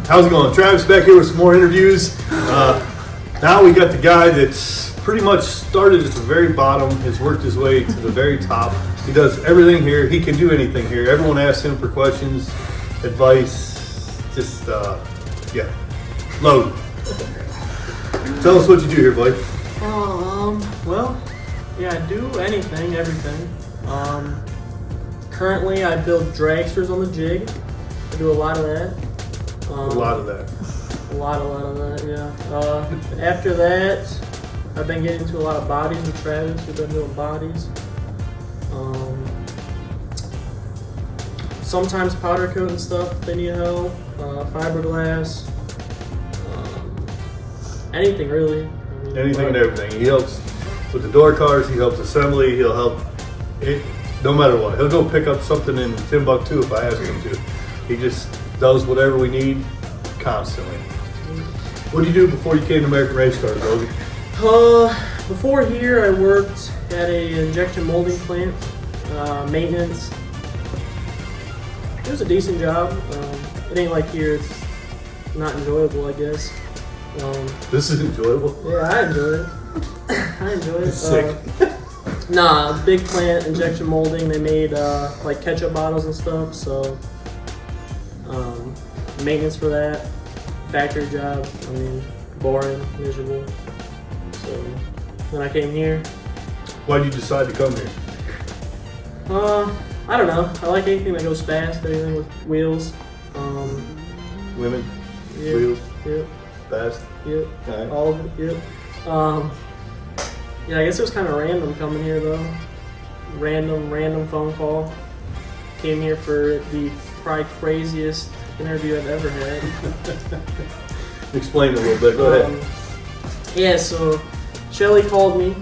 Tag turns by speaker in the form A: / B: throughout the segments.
A: How's it going? Travis back here with some more interviews. Now we got the guy that's pretty much started at the very bottom, has worked his way to the very top. He does everything here. He can do anything here. Everyone asks him for questions, advice, just, yeah. Logan. Tell us what you do here, Blake.
B: Well, yeah, I do anything, everything. Currently, I build dragsters on the jig. I do a lot of that.
A: A lot of that.
B: A lot of that, yeah. After that, I've been getting into a lot of bodies with Travis. We've been doing bodies. Sometimes powder coat and stuff if they need help. Fiberglass. Anything really. I mean,
A: Anything and everything. He helps with the door cars. He helps assembly. He'll help it, no matter what. He'll go pick up something in Timbuktu if I ask him to. He just does whatever we need constantly. What did you do before you came to American Race Cars, Logan?
B: Before here, I worked at a injection molding plant, maintenance. It was a decent job. It ain't like here; it's not enjoyable, I guess.
A: This is enjoyable.
B: Yeah, I enjoy it. I enjoy it.
A: It's sick.
B: Nah, big plant, injection molding. They made like ketchup bottles and stuff. So maintenance for that. Factory job. I mean, boring, miserable. So when I came here.
A: Why did you decide to come here?
B: I don't know. I like anything that goes fast. Anything with wheels.
A: Women,
B: Yep,
A: wheels,
B: Yep.
A: fast.
B: Yep.
A: All right.
B: All of it. Yep. Yeah, I guess it was kind of random coming here though. Random phone call. Came here for the probably craziest interview I've ever had.
A: Explain it a little bit. Go ahead.
B: Yeah, so Shelly called me,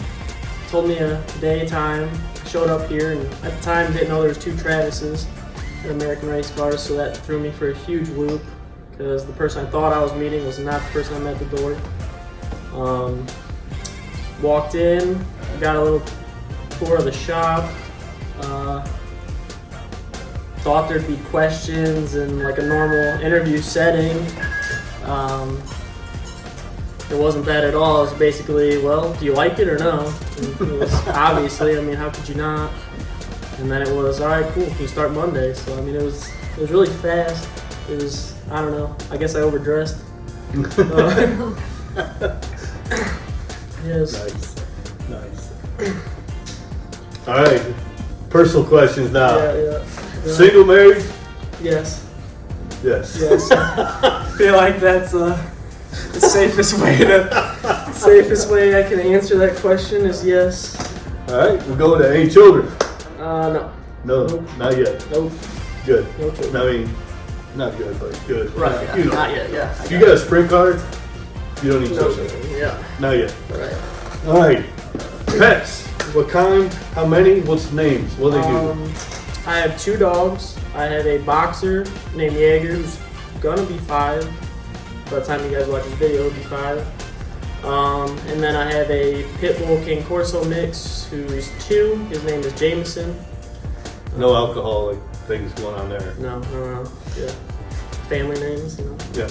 B: told me a day, time. I showed up here, and at the time didn't know there was 2 Travises at American Race Cars, so that threw me for a huge loop because the person I thought I was meeting was not the person I met at the door. Walked in, got a little tour of the shop. Thought there'd be questions and like a normal interview setting. It wasn't that at all. It was basically, well, do you like it or no? And it was obviously, I mean, how could you not? And then it was, all right, cool, can you start Monday? So I mean, it was really fast. It was, I don't know, I guess I overdressed. Yes.
A: Nice. All right, personal questions now.
B: Yeah.
A: Single, married?
B: Yes.
A: Yes.
B: Yes. I feel like that's the safest way I can answer that question is yes.
A: All right, we'll go to any children.
B: No.
A: No,
B: Nope.
A: not yet.
B: Nope.
A: Good.
B: No children.
A: I mean, not good, but good.
B: Right. Yeah.
A: You know.
B: Not yet. Yeah.
A: If you got a sprint car, you don't need
B: No
A: children.
B: children. Yeah.
A: Not yet.
B: Right.
A: All right. Pets. What kind? How many? What's the names? What do they do?
B: I have 2 dogs. I have a boxer named Jaeger who's gonna be 5. By the time you guys watch this video, he'll be 5. And then I have a pit bull King Corso mix who's 2. His name is Jameson.
A: No alcoholic things going on there.
B: No. Yeah. Family names, you know.
A: Yeah.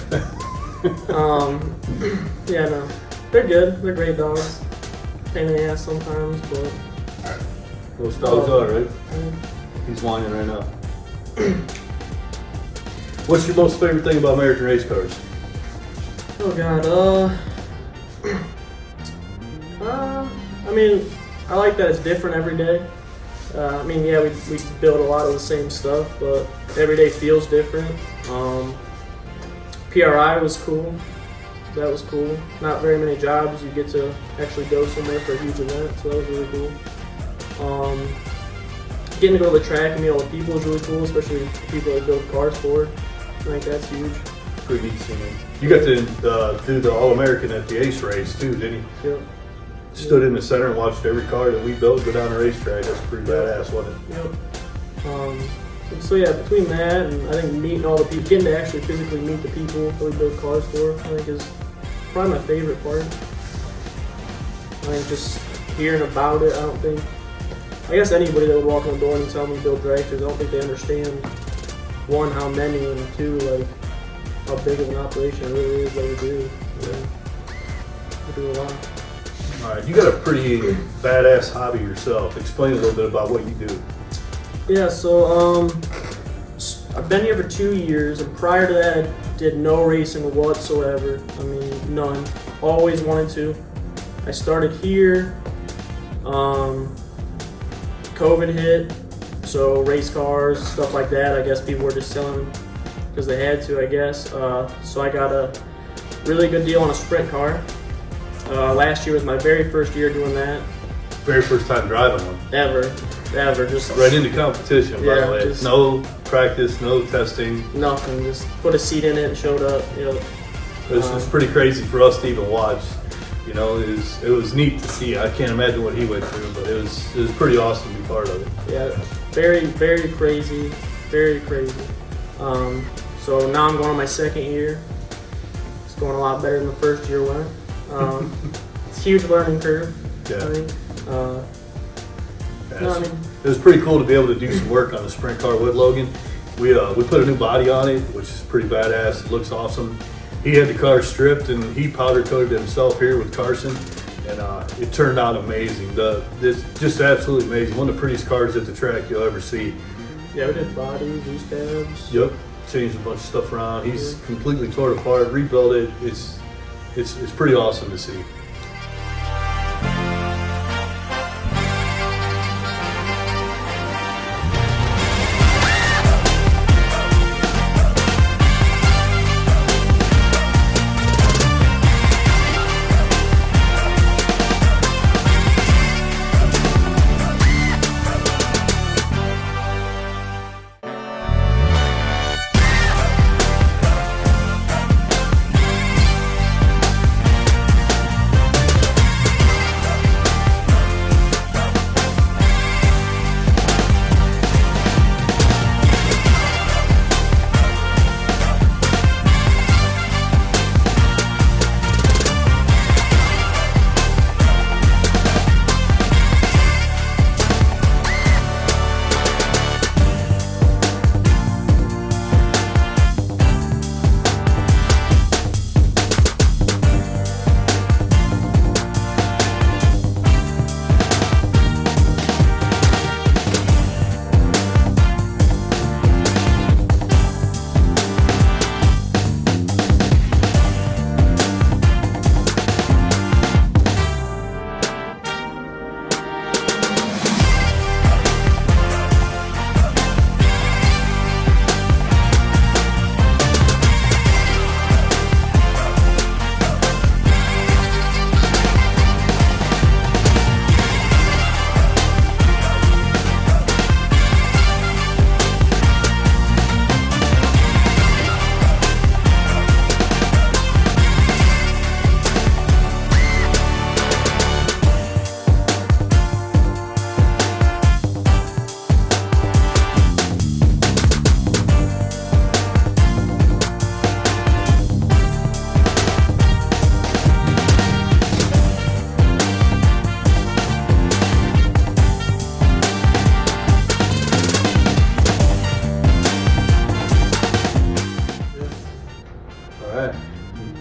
B: Yeah, no. They're good. They're great dogs. Pain in the ass sometimes, but.
A: Most dogs are, right? He's whining right now. What's your most favorite thing about American Race Cars?
B: Oh God, I mean, I like that it's different every day. I mean, yeah, we build a lot of the same stuff, but every day feels different. PRI was cool. That was cool. Not very many jobs you get to actually go somewhere for a huge event, so that was really cool. Getting to go to the track and meet all the people is really cool, especially the people that build cars for it. I think that's huge.
A: Pretty neat scene. You got to do the All-American at the Ace race too, didn't you?
B: Yep.
A: Stood in the center and watched every car that we built go down the racetrack. That's pretty badass, wasn't it?
B: Yep. So yeah, between that and I think meeting all the people, getting to actually physically meet the people that we build cars for, I think is probably my favorite part. I think just hearing about it, I guess anybody that would walk in the door and tell me build dragsters, I don't think they understand, 1, how many, and 2, like, how big of an operation it really is that we do. We do a lot.
A: All right, you got a pretty badass hobby yourself. Explain a little bit about what you do.
B: Yeah, so I've been here for 2 years, and prior to that, I did no racing whatsoever. I mean, none. Always wanted to. I started here. COVID hit, so race cars, stuff like that. I guess people were just selling because they had to, I guess. So I got a really good deal on a sprint car. Last year was my very first year doing that.
A: Very first time driving one.
B: Ever, just
A: Right into competition, by
B: Yeah,
A: the way.
B: just-
A: No practice, no testing.
B: nothing. Just put a seat in it and showed up. You know,
A: It's pretty crazy for us to even watch. You know, it was neat to see. I can't imagine what he went through, but it was pretty awesome to be part of it.
B: yeah, very, very crazy, very crazy. So now I'm going on my second year. It's going a lot better than the first year went. It's a huge learning curve.
A: Yeah.
B: I think. No, I mean,
A: It was pretty cool to be able to do some work on the sprint car with Logan. We put a new body on it, which is pretty badass. It looks awesome. He had the car stripped and he powder coated it himself here with Carson, and it turned out amazing. This just absolutely amazing. One of the prettiest cars at the track you'll ever see.
B: yeah, we did bodies, use tabs.
A: Yep, changed a bunch of stuff around. He's completely tore it apart, rebuilt it. It's pretty awesome to see.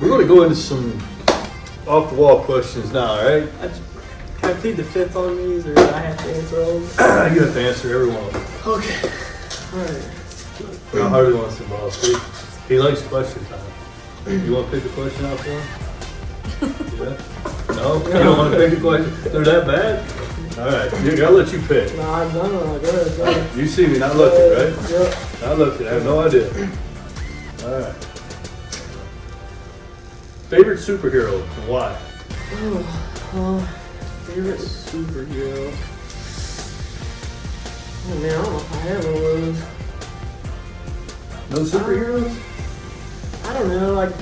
A: We're going to go into some off-the-wall questions now, all right?
B: Can I plead the fifth on these, or do I have to answer all?
A: You have to answer every one of them.
B: Okay. All right.
A: How hard he wants to boss. He likes question time. You want to pick a question out for him? Yeah? No? You don't want to pick a question? They're that bad? All right, I gotta let you pick.
B: No, I've done it. Go ahead.
A: You see me not looking, right?
B: Yep.
A: Not looking. I have no idea. All right. Favorite superhero and why?
B: Favorite superhero. Oh man, I don't know if I have one of those.
A: No superheroes?
B: I don't know, like,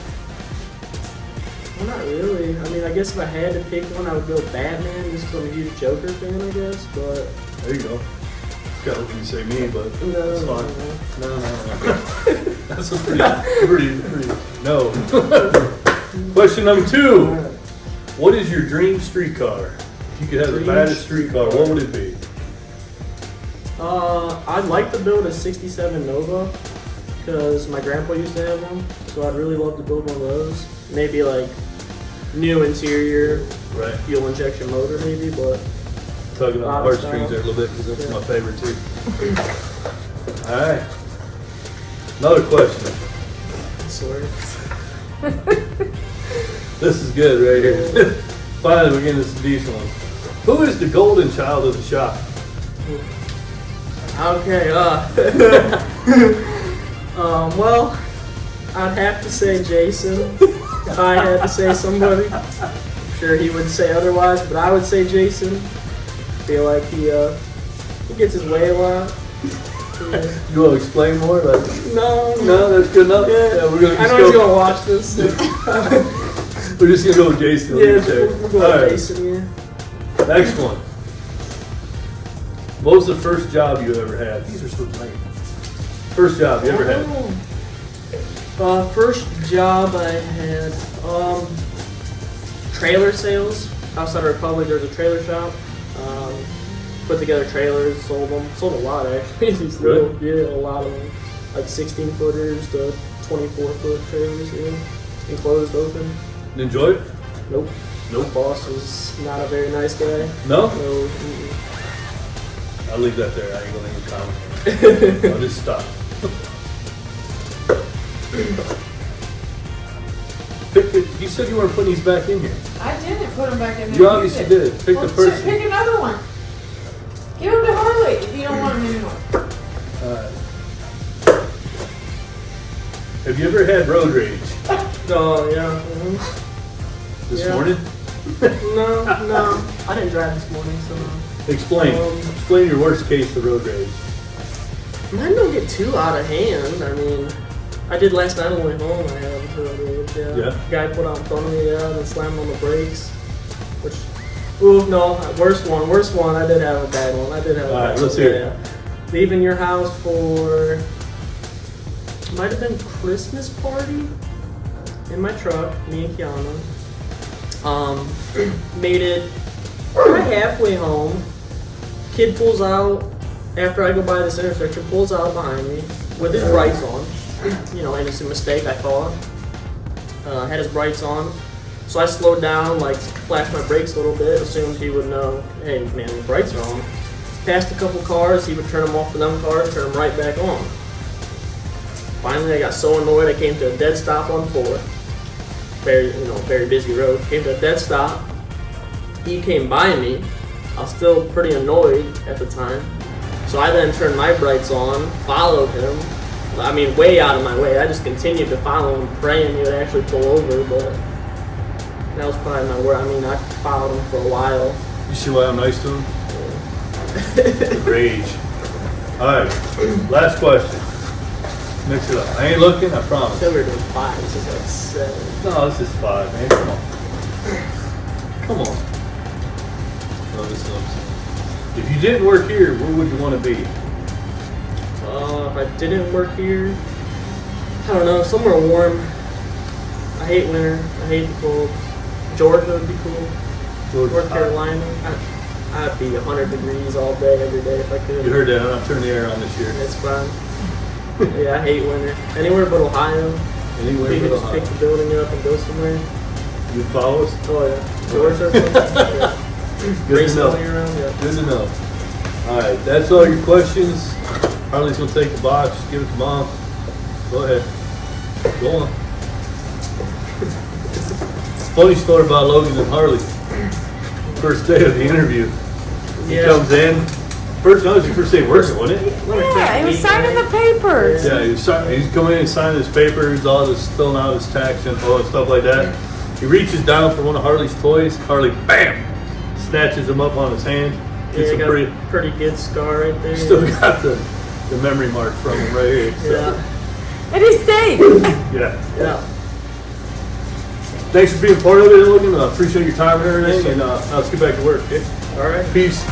B: well, not really. I mean, I guess if I had to pick one, I would go Batman, just because I'm a huge Joker fan, I guess. But
A: There you go. Got hoping you say me, but
B: no,
A: it's fine.
B: no.
A: That's a pretty. No. Question number 2. What is your dream street car? If you could have the
B: Dream
A: baddest street car, what would it be?
B: I'd like to build a '67 Nova. because my grandpa used to have one, so I'd really love to build one of those. Maybe like new interior,
A: Right.
B: fuel injection motor maybe, but
A: Tugging on the
B: Bobby
A: heartstrings
B: style.
A: there a little bit because that's
B: Yeah.
A: my favorite too. All right. Another question.
B: sorry.
A: This is good right here. Finally, we're getting some decent ones. Who is the golden child of the shop?
B: Okay, well, I'd have to say Jason if I had to say somebody. I'm sure he would say otherwise, but I would say Jason. I feel like he gets his way a lot. Yeah.
A: You want to explain more? Like,
B: No,
A: no, that's good enough.
B: Yeah.
A: We're gonna
B: I
A: just
B: know he's
A: go.
B: gonna watch this. So.
A: We're just gonna go with Jason.
B: Yeah,
A: Leave it there.
B: we're going
A: All right.
B: Jason, yeah.
A: Next one. What was the first job you ever had?
C: These are so late.
A: First job you ever had?
B: First job I had, trailer sales. Outside of Republic, there's a trailer shop. Put together trailers, sold them. Sold a lot actually. These
A: Good.
B: little, yeah, a lot of them. Like 16 footers to 24-foot trailers, yeah. Enclosed, open.
A: Enjoy it?
B: Nope.
A: Nope.
B: My boss was not a very nice guy.
A: No?
B: No.
A: I'll leave that there. I ain't gonna even comment. I'll just stop. You said you weren't putting these back in here.
D: I didn't put them back in there.
A: You obviously did. Pick
D: Well,
A: the person.
D: Pick another one. Give them to Harley if you don't want them anymore.
A: Have you ever had road rage?
B: Oh, yeah. Mhm.
A: This
B: Yeah.
A: morning?
B: No. I didn't drive this morning, so no.
A: Explain. Explain your worst case of road rage.
B: Mine don't get too out of hand. I mean, I did last night on the way home. I had a rage, yeah.
A: Yeah.
B: Guy put out in front of me, yeah, and then slammed on the brakes. Which, ooh, no, worst one. I did have a bad one. I did have a
A: All
B: bad
A: right,
B: one.
A: let's hear it.
B: Yeah. Leaving your house for, might have been Christmas party in my truck, me and Kiana. Made it right halfway home. Kid pulls out after I go by this intersection, pulls out behind me with his brights on. You know, innocent mistake, I thought. Had his brights on. So I slowed down, like flashed my brakes a little bit, assumed he would know, hey man, the brights are on. Passed a couple cars, he would turn them off for them cars, turn them right back on. Finally, I got so annoyed, I came to a dead stop on 4. Very busy road. Came to a dead stop. He came by me. I was still pretty annoyed at the time. So I then turned my brights on, followed him. I mean, way out of my way. I just continued to follow him, praying he would actually pull over, but that was probably my word. I mean, I followed him for a while.
A: You see why I'm nice to him? Rage. Alright, last question. Mix it up. I ain't looking, I promise.
B: So we were doing 5. This is like 7.
A: No, this is 5, man. Come on. Come on. No, this is what I'm saying. If you didn't work here, where would you want to be?
B: If I didn't work here, I don't know, somewhere warm. I hate winter. I hate the cold. Georgia would be cool.
A: Georgia's
B: North
A: hot.
B: Carolina. I'd be 100 degrees all day, every day if I could.
A: You heard that, I'm turning the air on this year.
B: It's fine. Yeah, I hate winter. Anywhere but Ohio.
A: Anywhere
B: We could
A: but
B: just
A: Ohio.
B: pick the building up and go somewhere.
A: You follow us?
B: Oh yeah, Georgia or something. Yeah.
A: Good to
B: Racing all
A: know.
B: year round. Yeah.
A: Good to know. Alright, that's all your questions. Harley's gonna take the box, give it to Mom. Go ahead. Go on. Funny story about Logan and Harley. First day of the interview. He
B: Yeah.
A: comes in. That was your first day working, wasn't it?
D: Yeah, he was signing the papers.
A: Yeah, he's coming in and signing his papers, all this, filling out his tax info and stuff like that. He reaches down for one of Harley's toys. Harley, bam, snatches him up on his hand.
B: Yeah,
A: Gets
B: I
A: him
B: got
A: pretty.
B: a pretty good scar right there.
A: Still got the memory mark from him right here. So,
B: Yeah.
D: And he stayed.
A: yeah.
B: Yeah.
A: Thanks for being part of it, Logan. I appreciate your time and everything. And let's get back to work. Okay?
B: All right.
A: Peace.